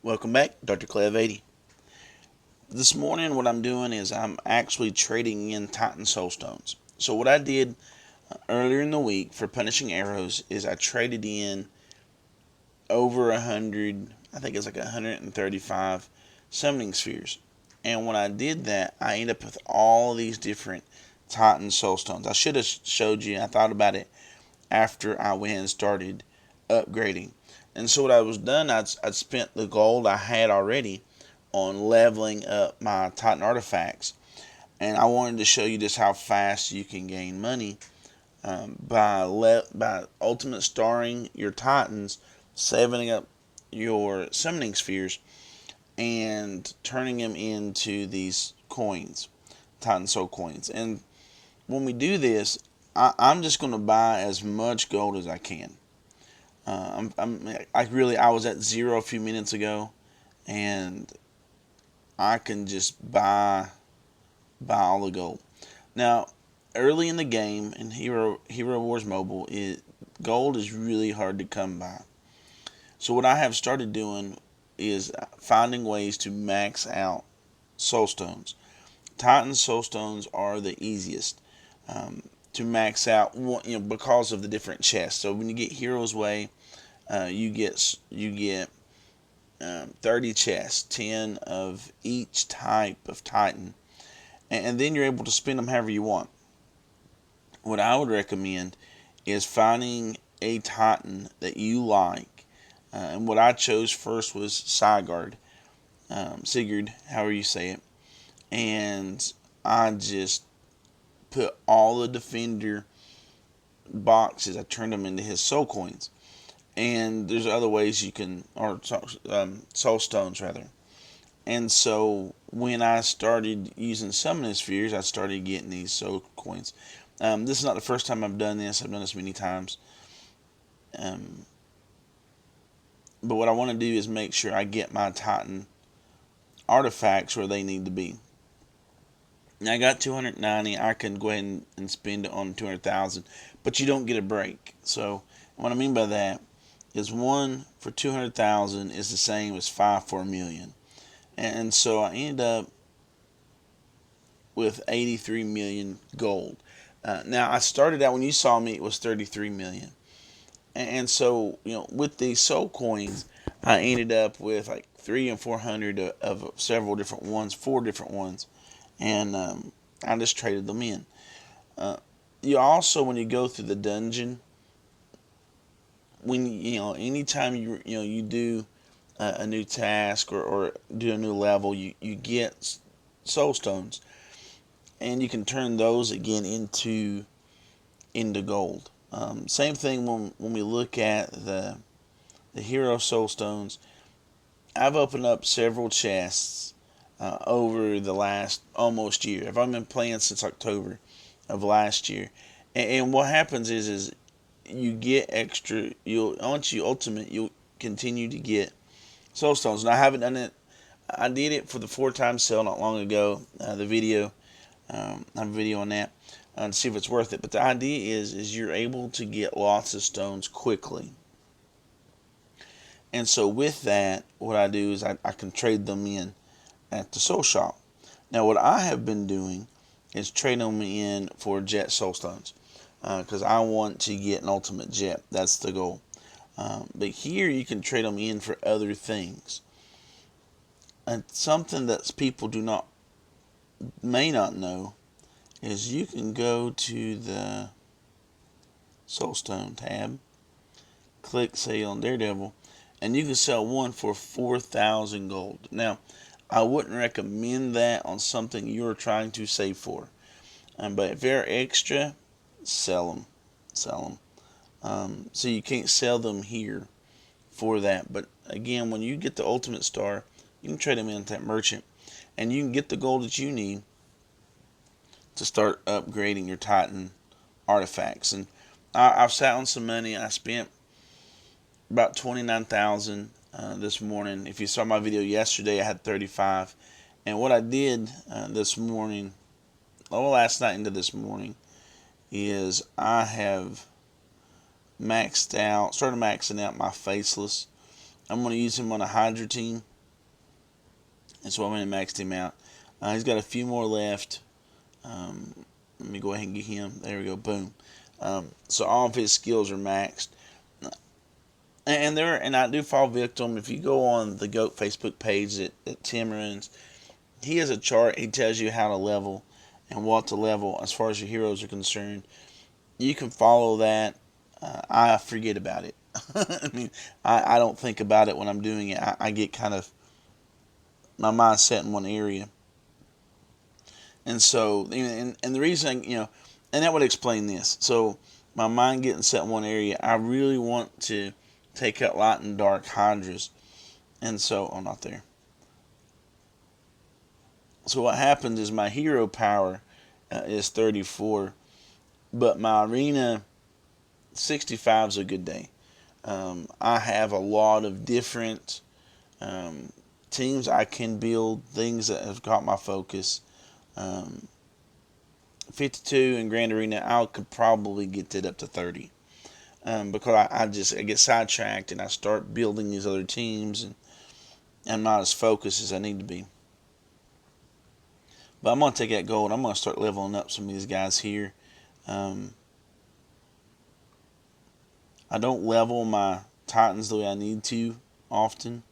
Welcome back, Dr. Clev 80. This morning, what I'm doing is I'm actually trading in Titan Soulstones. So, what I did earlier in the week for Punishing Arrows is I traded in over 100, I think it's like 135 Summoning Spheres. And when I did that, I ended up with all these different Titan Soulstones. I should have showed you, I thought about it after I went and started upgrading. And so, what I was done, I'd spent the gold I had already on leveling up my Titan artifacts, and I wanted to show you just how fast you can gain money by ultimate starring your Titans, saving up your summoning spheres, and turning them into these coins, Titan Soul coins. And when we do this, I'm just going to buy as much gold as I can. I was at zero a few minutes ago, and I can just buy all the gold. Now, early in the game in Hero Wars Mobile, gold is really hard to come by. So what I have started doing is finding ways to max out soul stones. Titan soul stones are the easiest to max out, because of the different chests. So when you get Hero's Way, you get 30 chests, 10 of each type of Titan, and then you're able to spend them however you want. What I would recommend is finding a Titan that you like, and what I chose first was Sigurd, however you say it, and I just put all the defender boxes, I turned them into his soul coins. And there's other ways you can, or soul stones rather. And so when I started using summoning spheres, I started getting these soul coins. This is not the first time I've done this. I've done this many times. But what I want to do is make sure I get my Titan artifacts where they need to be. Now I got 290. I can go ahead and spend it on 200,000, but you don't get a break. So what I mean by that is 1 for 200,000 is the same as 5 for a million. And so I ended up with 83 million gold. Now I started out, when you saw me, it was 33 million. And so, with these soul coins, I ended up with like 300 and 400 of several different ones, 4 different ones, and I just traded them in. You also, when you go through the dungeon, anytime you do a new task or do a new level, you get soul stones, and you can turn those again into gold. Same thing when we look at the hero soul stones. I've opened up several chests over the last almost year. I've only been playing since October of last year, and what happens is you get extra. Once you ultimate, you'll continue to get soul stones. And I haven't done it. I did it for the 4-time sale not long ago. The video, I have a video on that to see if it's worth it. But the idea is you're able to get lots of stones quickly. And so with that, what I do is I can trade them in at the soul shop. Now what I have been doing is trade them in for jet soul stones, because I want to get an ultimate jet. That's the goal. But here you can trade them in for other things. And something that people may not know is you can go to the Soulstone tab, click sale on Daredevil, and you can sell one for 4,000 gold. Now, I wouldn't recommend that on something you're trying to save for. But if they're extra, sell them. So you can't sell them here for that. But again, when you get the ultimate star, you can trade them in to that merchant, and you can get the gold that you need to start upgrading your Titan artifacts. And I've sat on some money. I spent about 29,000 this morning. If you saw my video yesterday, I had 35. And what I did this morning, last night into this morning, is I have started maxing out my Faceless. I'm going to use him on a Hydra team. and so I went and maxed him out. He's got a few more left. Let me go ahead and get him. There we go. Boom. So all of his skills are maxed. And I do fall victim. If you go on the GOAT Facebook page at Tim runs, he has a chart. He tells you how to level and what to level as far as your heroes are concerned. You can follow that. I forget about it. I mean, I don't think about it when I'm doing it. I get kind of my mind set in one area. And so, and the reason, and that would explain this. So, my mind getting set in one area, I really want to take out light and dark hydras. And so, oh, not there. So, what happens is my hero power is 34, but my arena 65 is a good day. I have a lot of different teams I can build, things that have caught my focus. 52 in Grand Arena, I could probably get that up to 30. Because I get sidetracked and I start building these other teams, and I'm not as focused as I need to be. But I'm going to take that gold. I'm going to start leveling up some of these guys here. I don't level my Titans the way I need to often.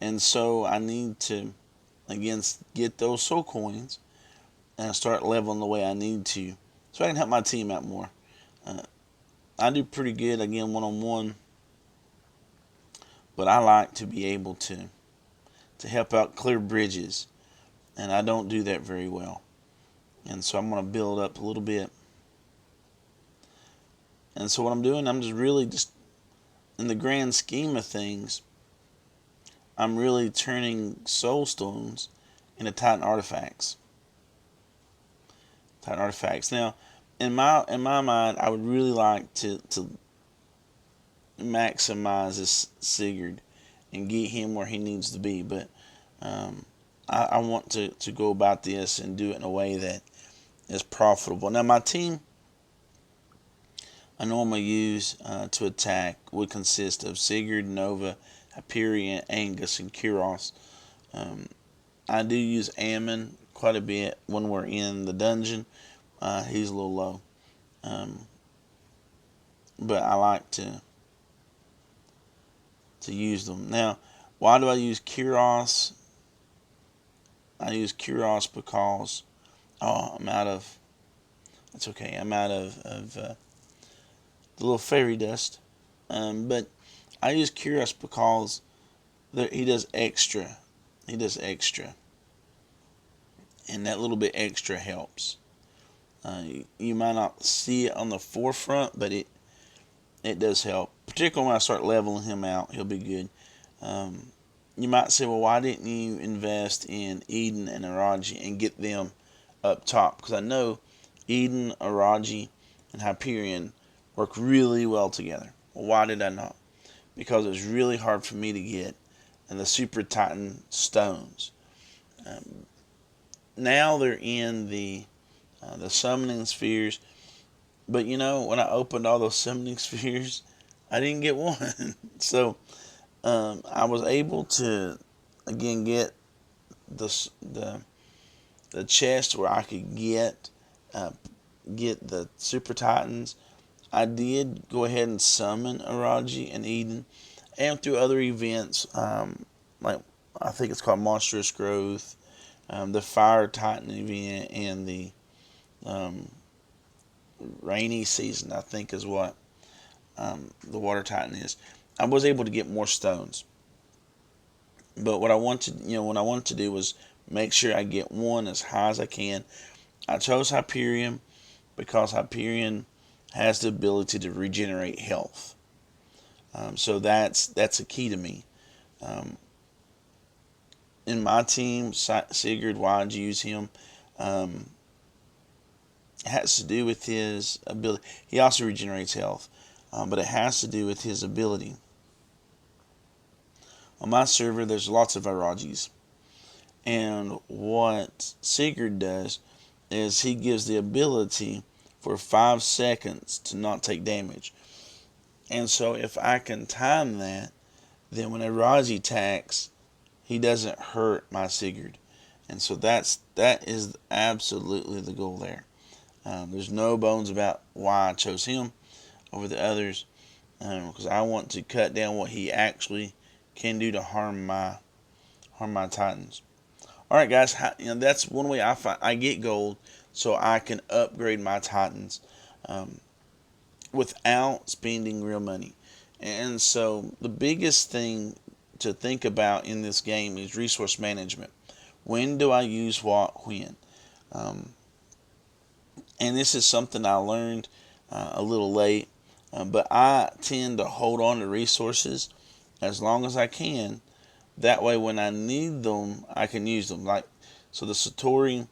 And so I need to, again, get those soul coins and start leveling the way I need to, so I can help my team out more. I do pretty good, again, one-on-one, but I like to be able to help out clear bridges, and I don't do that very well. And so I'm going to build up a little bit. And so what I'm doing, I'm just in the grand scheme of things, I'm really turning soul stones into Titan artifacts. Now, in my mind, I would really like to maximize this Sigurd and get him where he needs to be, but I want to go about this and do it in a way that is profitable. Now, my team I normally use to attack would consist of Sigurd, Nova, Hyperion, Angus, and Kyros. I do use Ammon quite a bit when we're in the dungeon. He's a little low. But I like to use them. Now, why do I use Kyros? I use Kyros because I'm out of the little fairy dust. But I use Kyros because he does extra. And that little bit extra helps. You might not see it on the forefront, but it does help. Particularly when I start leveling him out, he'll be good. You might say, well, why didn't you invest in Eden and Araji and get them up top? Because I know Eden, Araji, and Hyperion work really well together. Well, why did I not? Because it was really hard for me to get the Super Titan stones. Now they're in the summoning spheres, but when I opened all those summoning spheres, I didn't get one. So I was able to again get the chest where I could get the Super Titans. I did go ahead and summon Araji and Eden, and through other events, like I think it's called Monstrous Growth, the Fire Titan event, and the rainy season, I think is what the Water Titan is. I was able to get more stones, but what I wanted to do was make sure I get one as high as I can. I chose Hyperion because Hyperion has the ability to regenerate health. So that's a key to me. In my team, Sigurd, why'd you use him? It has to do with his ability. He also regenerates health, but it has to do with his ability. On my server, there's lots of Irajis, and what Sigurd does is he gives the ability for 5 seconds to not take damage. And so if I can time that, then when Iraji attacks, he doesn't hurt my Sigurd. And so that is absolutely the goal there. There's no bones about why I chose him over the others, because I want to cut down what he actually can do to harm my Titans. All right, guys, that's one way I get gold, so I can upgrade my Titans um, without spending real money. And so the biggest thing to think about in this game is resource management. When do I use what when? Um, and this is something I learned a little late, but I tend to hold on to resources as long as I can. That way, when I need them, I can use them. Like, so the Satori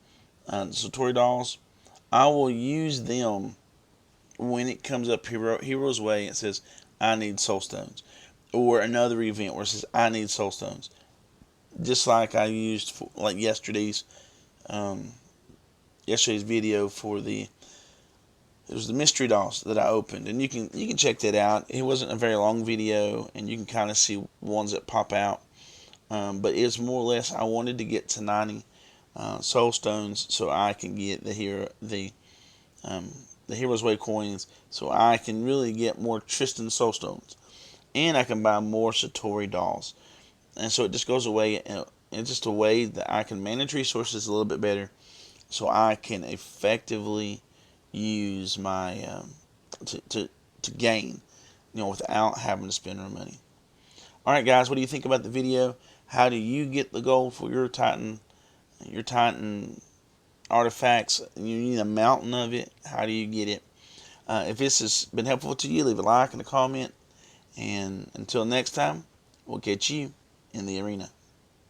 dolls, I will use them when it comes up Hero's Way. It says I need soul stones, or another event where it says I need soul stones. Just like I used like um, yesterday's video for it was the mystery dolls that I opened, and you can check that out. It wasn't a very long video, and you can kind of see ones that pop out. But it's more or less I wanted to get to 90 soul stones so I can get the Hero's Way coins, so I can really get more Tristan soul stones, and I can buy more Satori dolls. And so it just goes away, and it's just a way that I can manage resources a little bit better, so I can effectively use my to gain, without having to spend our money. All right, guys, what do you think about the video? How do you get the gold for your Titan artifacts? You need a mountain of it. How do you get it? If this has been helpful to you, leave a like and a comment. And until next time, we'll catch you in the arena.